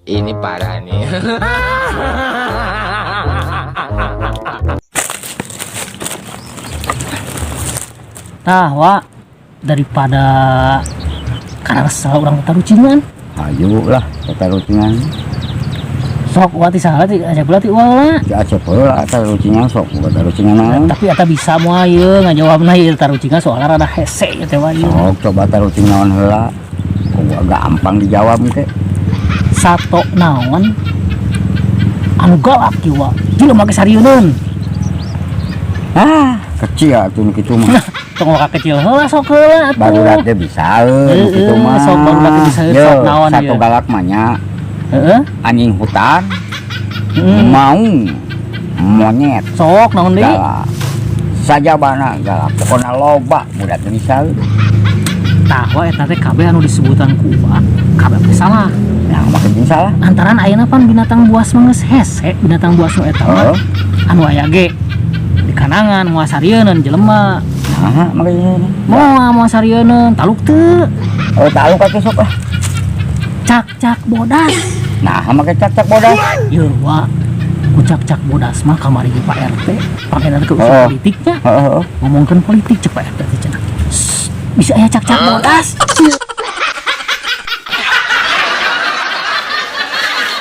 Ini parah nih. Nah, Wak, daripada karena resah orang tarucingan, Ayo lah kita rutingan. sok wati salah ti aja pula ti wala. Ya aja pula rutingan sok kita rutingan. Tapi eta bisa moal ieu ngajawabna ieu tarucingan soalnya rada hese ya teh wa ieu. Sok coba rutingan heula. Kok gampang dijawab teh. Sato naon anu galak ieu wa. Jelema ge sarieun. Ah, kecil atuh kitu mah. Tong loka kecil heula sok heula atuh. Barudak teh bisa kitu mah. Sok barudak teh bisa sok naon satu ieu. galak mah nya. Heeh. Anjing hutan. Mau monyet. Sok naon deui? Galak. Saja bana galak. Pokona loba budak teh bisa. Tah wa eta teh kabeh anu disebutan ku Wa kabeh teh salah. Nah, makin salah. Antaran ayeuna pan binatang buas mah geus hese, binatang buas nu eta mah anu aya ge di kanangan moal sarieun jelema. Nah, makanya Moal sarieun taluk teu. oh tahu kaki sok lah. Cak-cak bodas. Nah, make cak-cak bodas. Yeuh wa ku cak-cak bodas mah kamari di Pak RT panggilan ke usul politiknya Heeh. ngomongkeun politik cek Pak RT teh cenah. Bisa aya cak-cak bodas.